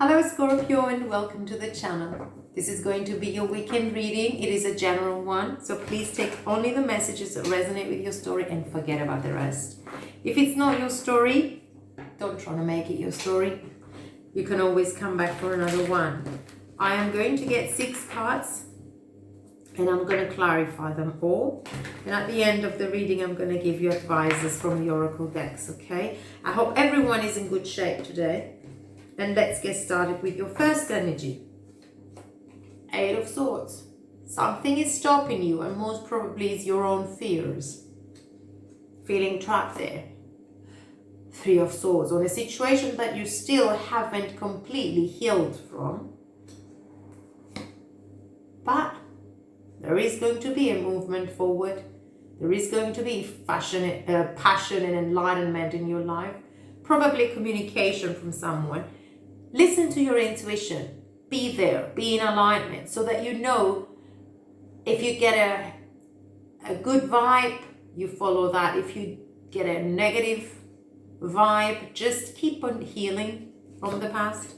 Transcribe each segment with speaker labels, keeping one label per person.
Speaker 1: Hello Scorpio and welcome to the channel. This is going to be your weekend reading. It is a general one, so please take only the messages that resonate with your story and forget about the rest. If it's not your story, don't try to make it your story. You can always come back for another one. I am going to get 6 cards and I'm going to clarify them all. And at the end of the reading, I'm going to give you advices from the Oracle decks, okay? I hope everyone is in good shape today. And let's get started with your first energy. 8 of Swords. Something is stopping you, and most probably is your own fears. Feeling trapped there. 3 of Swords. On a situation that you still haven't completely healed from. But there is going to be a movement forward. There is going to be passion and enlightenment in your life. Probably communication from someone. Listen to your intuition. Be there. Be in alignment so that you know if you get a good vibe, you follow that. If you get a negative vibe, just keep on healing from the past.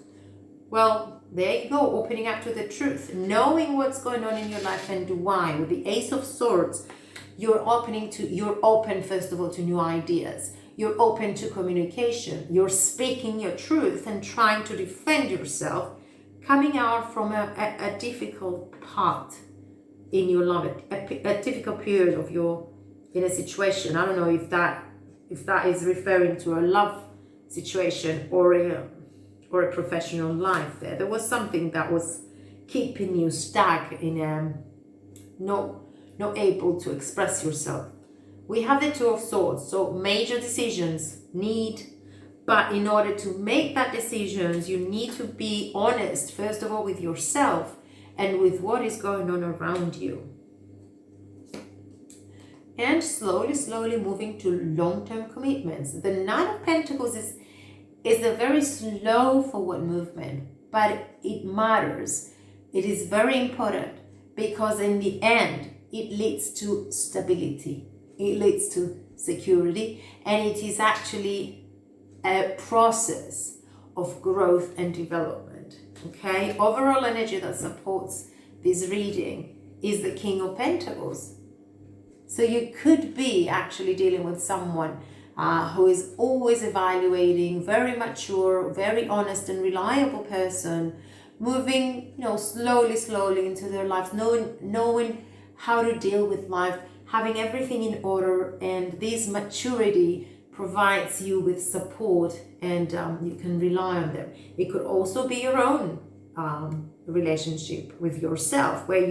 Speaker 1: Well, there you go, opening up to the truth, knowing what's going on in your life and why. With the Ace of Swords, you're open first of all to new ideas. You're open to communication. You're speaking your truth and trying to defend yourself, coming out from a difficult part in your life, a difficult period of in a situation. I don't know if that is referring to a love situation or a professional life. There was something that was keeping you stuck in not able to express yourself. We have the 2 of Swords, so major decisions but in order to make that decisions, you need to be honest, first of all, with yourself and with what is going on around you. And slowly moving to long-term commitments. The 9 of Pentacles is a very slow forward movement, but it matters. It is very important because in the end, it leads to stability. It leads to security, and it is actually a process of growth and development. Okay, overall energy that supports this reading is the King of Pentacles. So you could be actually dealing with someone who is always evaluating, very mature, very honest and reliable person, moving slowly into their lives, knowing how to deal with life, having everything in order, and this maturity provides you with support and you can rely on them. It could also be your own relationship with yourself, where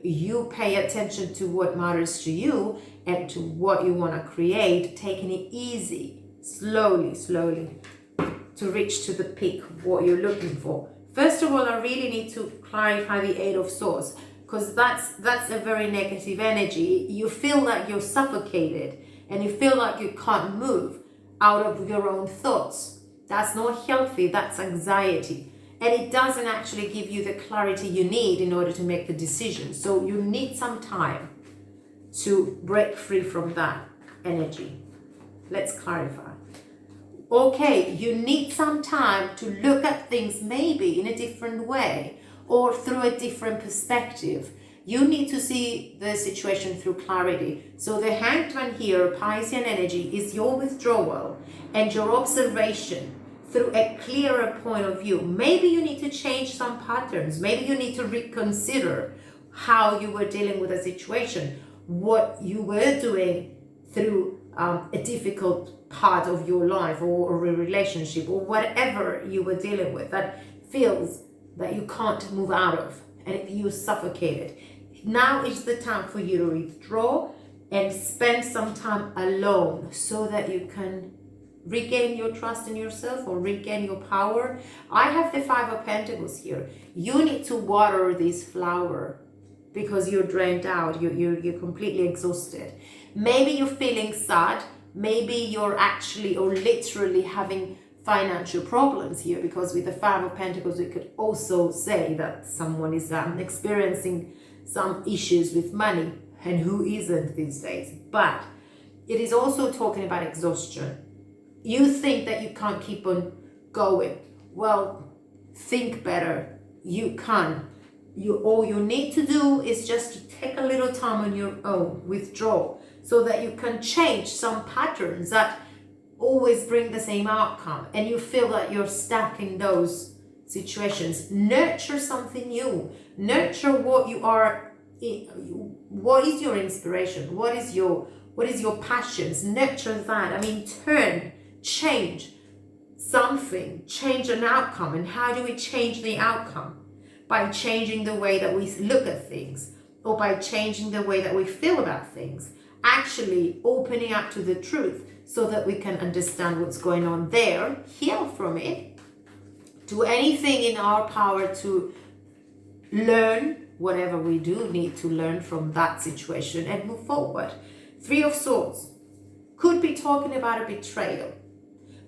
Speaker 1: you pay attention to what matters to you and to what you want to create, taking it easy, slowly to reach to the peak of what you're looking for. First of all, I really need to clarify the 8 of Swords, because that's a very negative energy. You feel like you're suffocated and you feel like you can't move out of your own thoughts. That's not healthy, that's anxiety. And it doesn't actually give you the clarity you need in order to make the decision. So you need some time to break free from that energy. Let's clarify. Okay, you need some time to look at things maybe in a different way, or through a different perspective. You need to see the situation through clarity. So the Hanged Man here, Piscean energy, is your withdrawal and your observation through a clearer point of view. Maybe you need to change some patterns. Maybe you need to reconsider how you were dealing with a situation, what you were doing through a difficult part of your life or a relationship or whatever you were dealing with that feels that you can't move out of and you're suffocated. Now is the time for you to withdraw and spend some time alone so that you can regain your trust in yourself or regain your power. I have the 5 of Pentacles here. You need to water this flower because you're drained out, you're completely exhausted. Maybe you're feeling sad, maybe you're actually or literally having financial problems here, because with the 5 of Pentacles, we could also say that someone is experiencing some issues with money, and who isn't these days? But it is also talking about exhaustion. You think that you can't keep on going. Well, think better, you can. All you need to do is just to take a little time on your own, withdraw, so that you can change some patterns that always bring the same outcome, and you feel that you're stuck in those situations. Nurture something new. Nurture what you are. What is your inspiration? What is your passions? Nurture that. I mean, change something, change an outcome. And how do we change the outcome? By changing the way that we look at things, or by changing the way that we feel about things. Actually opening up to the truth, so that we can understand what's going on there, heal from it, do anything in our power to learn whatever we do need to learn from that situation and move forward. Three of Swords could be talking about a betrayal,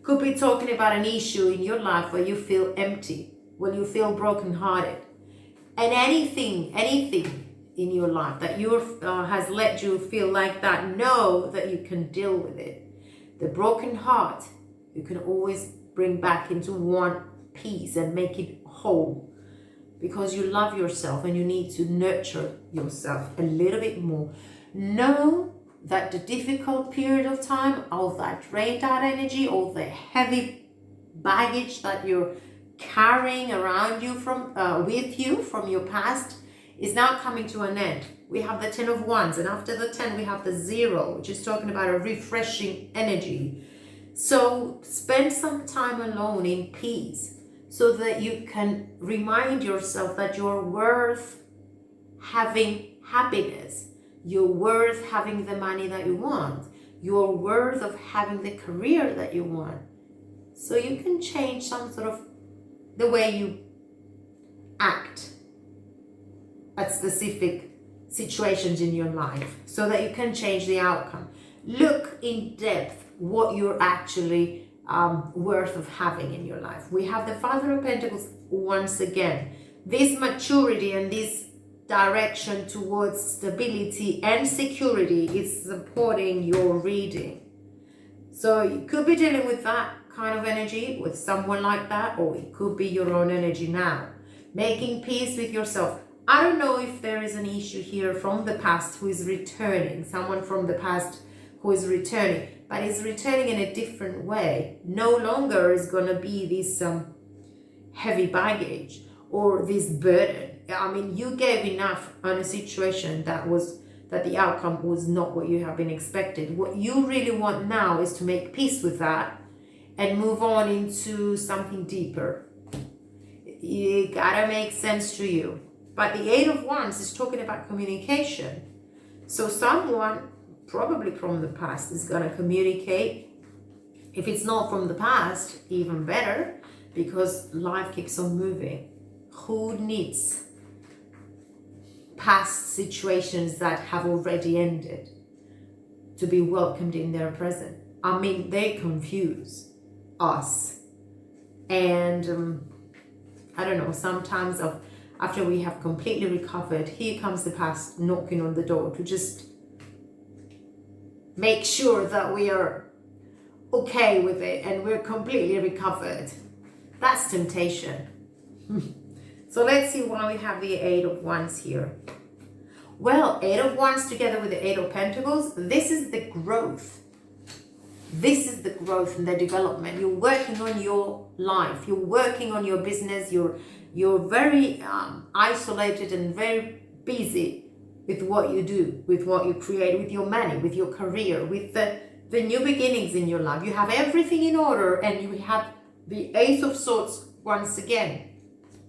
Speaker 1: could be talking about an issue in your life where you feel empty, where you feel brokenhearted, and anything in your life that has let you feel like that. Know that you can deal with it. The broken heart, you can always bring back into one piece and make it whole, because you love yourself and you need to nurture yourself a little bit more. Know that the difficult period of time, all that drained out energy, all the heavy baggage that you're carrying around you with you from your past, is now coming to an end. We have the 10 of Wands, and after the 10 we have the 0, which is talking about a refreshing energy. So spend some time alone in peace, so that you can remind yourself that you're worth having happiness, you're worth having the money that you want, you're worth of having the career that you want. So you can change some sort of the way you act at specific situations in your life, so that you can change the outcome. Look in depth what you're actually worth of having in your life. We have the Father of Pentacles once again. This maturity and this direction towards stability and security is supporting your reading. So you could be dealing with that kind of energy with someone like that, or it could be your own energy now. Making peace with yourself. I don't know if there is an issue here from the past who is returning, someone from the past who is returning, but is returning in a different way. No longer is going to be this heavy baggage or this burden. I mean, you gave enough on a situation that the outcome was not what you have been expected. What you really want now is to make peace with that and move on into something deeper. It gotta make sense to you. But the 8 of Wands is talking about communication. So someone, probably from the past, is going to communicate. If it's not from the past, even better, because life keeps on moving. Who needs past situations that have already ended to be welcomed in their present? I mean, they confuse us. And I don't know, sometimes after we have completely recovered, here comes the past knocking on the door to just make sure that we are okay with it and we're completely recovered. That's temptation. So let's see why we have the 8 of Wands here. Well, 8 of Wands together with the 8 of Pentacles, this is the growth. This is the growth and the development. You're working on your life. You're working on your business. You're very isolated and very busy with what you do, with what you create, with your money, with your career, with the new beginnings in your life. You have everything in order, and you have the Ace of Swords once again.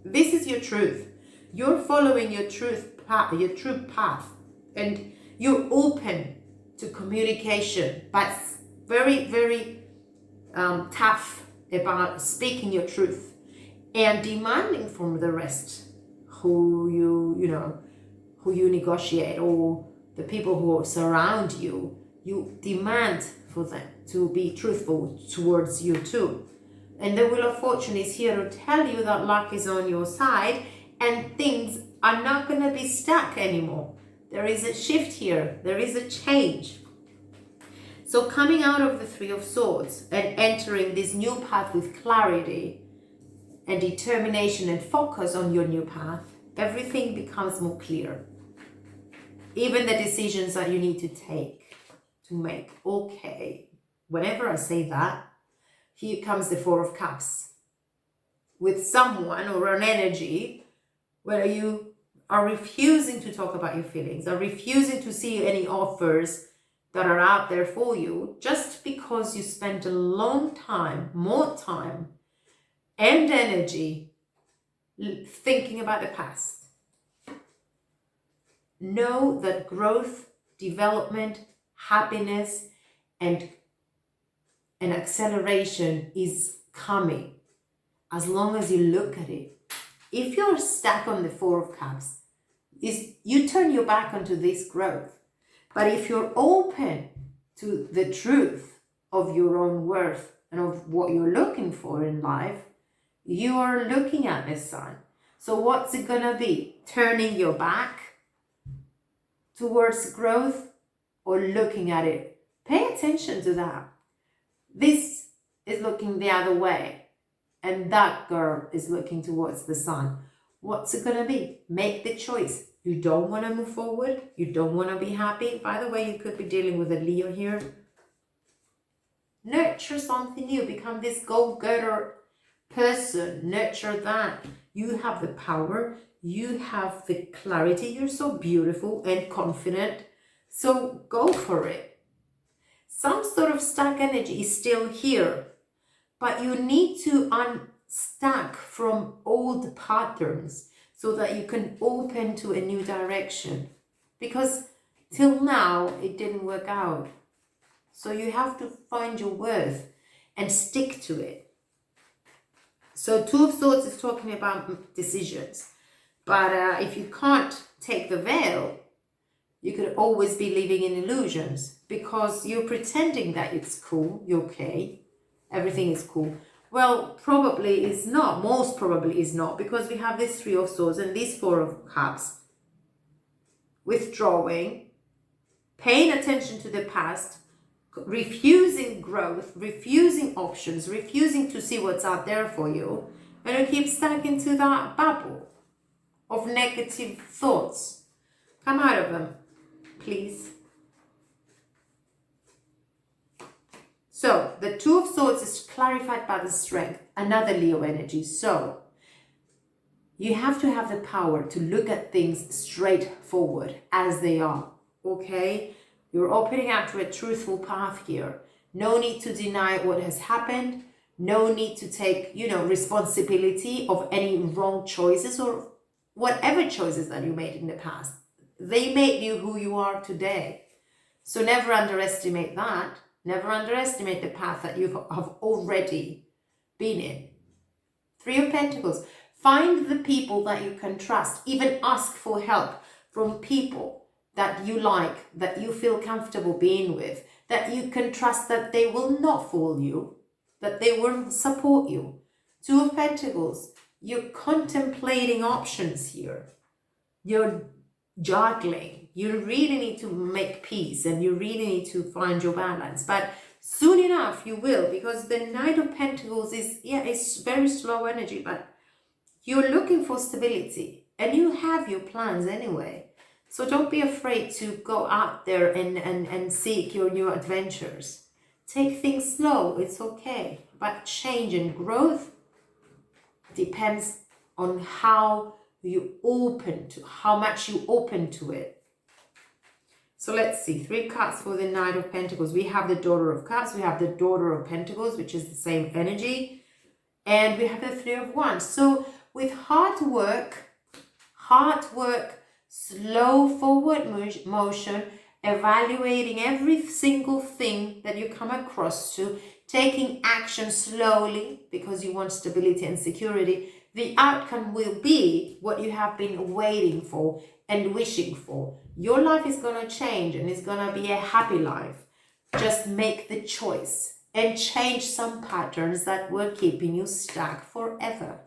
Speaker 1: This is your truth. You're following your truth path, your true path, and you're open to communication, but very, very tough about speaking your truth and demanding from the rest who you negotiate, or the people who surround you. You demand for them to be truthful towards you too. And the Wheel of Fortune is here to tell you that luck is on your side and things are not going to be stuck anymore. There is a shift here. There is a change. So coming out of the 3 of Swords and entering this new path with clarity and determination and focus on your new path, everything becomes more clear. Even the decisions that you need to make. Okay, whenever I say that, here comes the Four of Cups. With someone or an energy where you are refusing to talk about your feelings, are refusing to see any offers that are out there for you, just because you spent a long time, more time and energy thinking about the past. Know that growth, development, happiness, and an acceleration is coming as long as you look at it. If you're stuck on the Four of Cups, you turn your back onto this growth. But if you're open to the truth of your own worth and of what you're looking for in life, you are looking at the sun. So what's it gonna be? Turning your back towards growth or looking at it? Pay attention to that. This is looking the other way, and that girl is looking towards the sun. What's it gonna be? Make the choice. You don't want to move forward. You don't want to be happy. By the way, you could be dealing with a Leo here. Nurture something new. Become this go-getter person. Nurture that. You have the power. You have the clarity. You're so beautiful and confident. So go for it. Some sort of stuck energy is still here, but you need to unstuck from old patterns so that you can open to a new direction. Because till now, it didn't work out. So you have to find your worth and stick to it. So Two of Swords is talking about decisions. But if you can't take the veil, you could always be living in illusions because you're pretending that it's cool, you're okay, everything is cool. Well, probably is not, most probably is not, because we have this Three of Swords and this Four of Cups. Withdrawing, paying attention to the past, refusing growth, refusing options, refusing to see what's out there for you, and you keep stuck into that bubble of negative thoughts. Come out of them, please. So, the Two of Swords is clarified by the Strength, another Leo energy. So, you have to have the power to look at things straightforward as they are, okay? You're opening up to a truthful path here. No need to deny what has happened. No need to take, responsibility of any wrong choices or whatever choices that you made in the past. They made you who you are today. So never underestimate that. Never underestimate the path that you have already been in. Three of Pentacles. Find the people that you can trust. Even ask for help from people that you like, that you feel comfortable being with, that you can trust that they will not fool you, that they will support you. Two of Pentacles. You're contemplating options here. You're juggling. You really need to make peace and you really need to find your balance. But soon enough you will, because the Knight of Pentacles is very slow energy, but you're looking for stability and you have your plans anyway. So don't be afraid to go out there and seek your new adventures. Take things slow, it's okay. But change and growth depends on how much you open to it. So let's see, 3 cards for the Knight of Pentacles. We have the Daughter of Cups, we have the Daughter of Pentacles, which is the same energy, and we have the 3 of Wands. So with hard work, slow forward motion, evaluating every single thing that you come across to, taking action slowly because you want stability and security, the outcome will be what you have been waiting for and wishing for. Your life is going to change and it's going to be a happy life. Just make the choice and change some patterns that were keeping you stuck forever.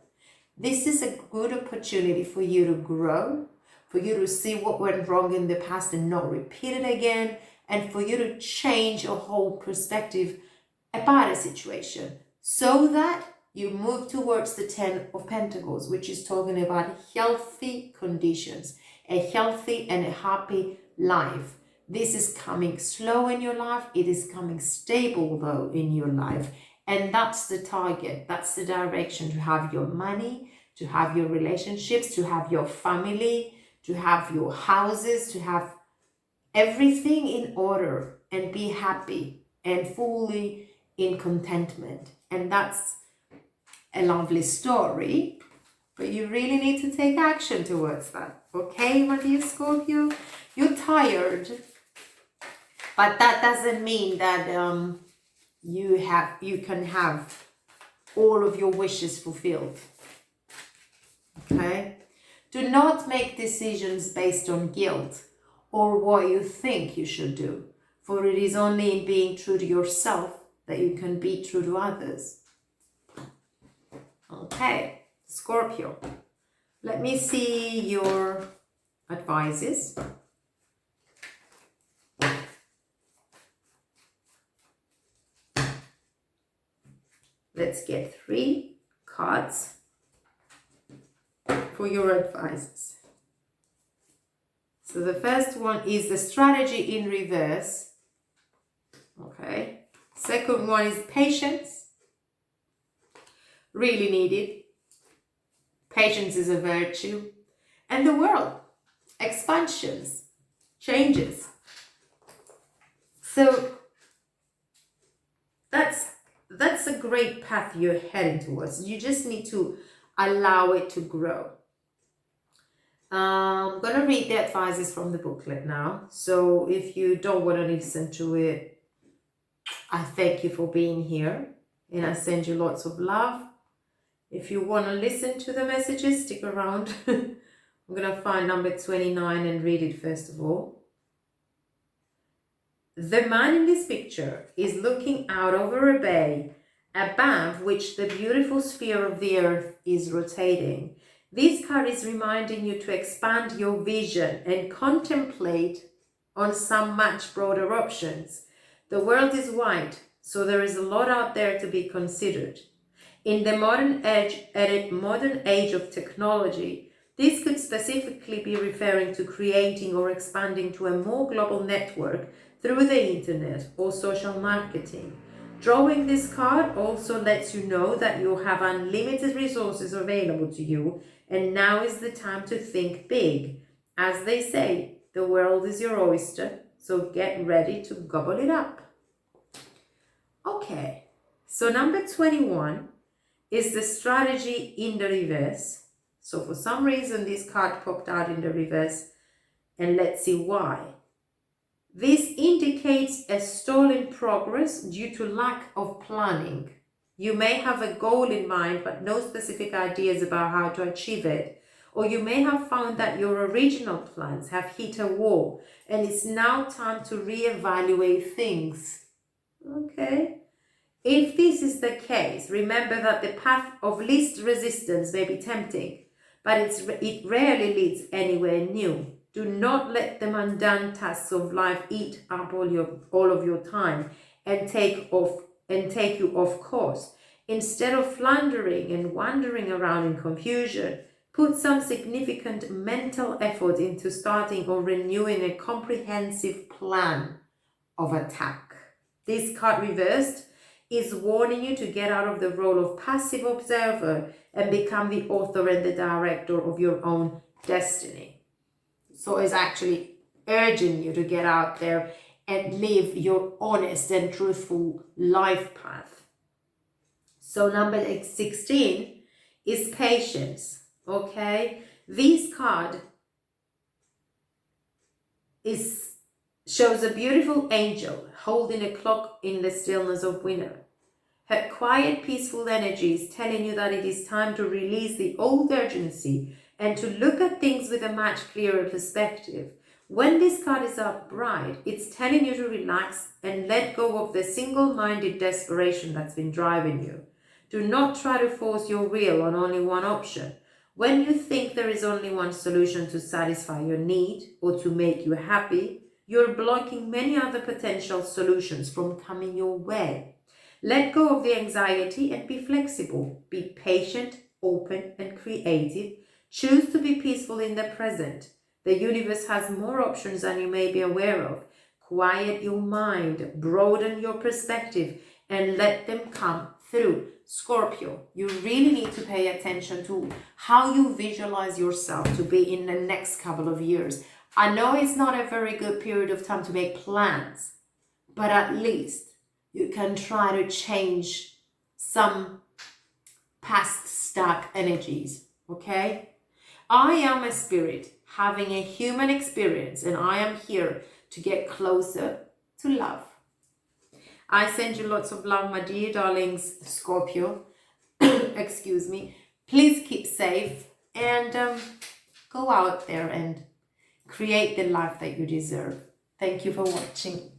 Speaker 1: This is a good opportunity for you to grow, for you to see what went wrong in the past and not repeat it again, and for you to change your whole perspective about a situation so that you move towards the 10 of Pentacles, which is talking about healthy conditions, a healthy and a happy life. This is coming slow in your life. It is coming stable, though, in your life. And that's the target. That's the direction, to have your money, to have your relationships, to have your family, to have your houses, to have everything in order and be happy and fully in contentment. And that's a lovely story, but you really need to take action towards that. Okay, my dear Scorpio? You're tired, but that doesn't mean that you can have all of your wishes fulfilled. Okay? Do not make decisions based on guilt or what you think you should do, for it is only in being true to yourself that you can be true to others. Okay, Scorpio, let me see your advices. Let's get 3 cards for your advices. So the first one is the strategy in reverse. Okay. Second one is patience. Really needed. Patience is a virtue. And the world. Expansions. Changes. So that's a great path you're heading towards. You just need to allow it to grow. I'm going to read the advices from the booklet now. So if you don't want to listen to it, I thank you for being here. And I send you lots of love. If you want to listen to the messages, stick around. I'm going to find number 29 and read it first of all. The man in this picture is looking out over a bay, above which the beautiful sphere of the earth is rotating. This card is reminding you to expand your vision and contemplate on some much broader options. The world is wide, so there is a lot out there to be considered. In the modern age of technology, this could specifically be referring to creating or expanding to a more global network through the internet or social marketing. Drawing this card also lets you know that you have unlimited resources available to you, and now is the time to think big. As they say, the world is your oyster, so get ready to gobble it up. Okay, so number 21 is the strategy in the reverse. So for some reason, this card popped out in the reverse, and let's see why. This indicates a stall in progress due to lack of planning. You may have a goal in mind, but no specific ideas about how to achieve it. Or you may have found that your original plans have hit a wall, and it's now time to reevaluate things. Okay. If this is the case, remember that the path of least resistance may be tempting, but it rarely leads anywhere new. Do not let the mundane tasks of life eat up all of your time and take you off course. Instead of floundering and wandering around in confusion, put some significant mental effort into starting or renewing a comprehensive plan of attack. This card reversed is warning you to get out of the role of passive observer and become the author and the director of your own destiny. So it's actually urging you to get out there and live your honest and truthful life path. So number 16 is patience. Okay, this card shows a beautiful angel holding a clock in the stillness of winter. Her quiet, peaceful energy is telling you that it is time to release the old urgency and to look at things with a much clearer perspective. When this card is upright, it's telling you to relax and let go of the single-minded desperation that's been driving you. Do not try to force your will on only one option. When you think there is only one solution to satisfy your need or to make you happy, you're blocking many other potential solutions from coming your way. Let go of the anxiety and be flexible. Be patient, open, and creative. Choose to be peaceful in the present. The universe has more options than you may be aware of. Quiet your mind, broaden your perspective, and let them come through. Scorpio, you really need to pay attention to how you visualize yourself to be in the next couple of years. I know it's not a very good period of time to make plans, but at least you can try to change some past stuck energies, okay? I am a spirit having a human experience, and I am here to get closer to love. I send you lots of love, my dear darlings, Scorpio. Excuse me. Please keep safe and go out there and create the life that you deserve. Thank you for watching.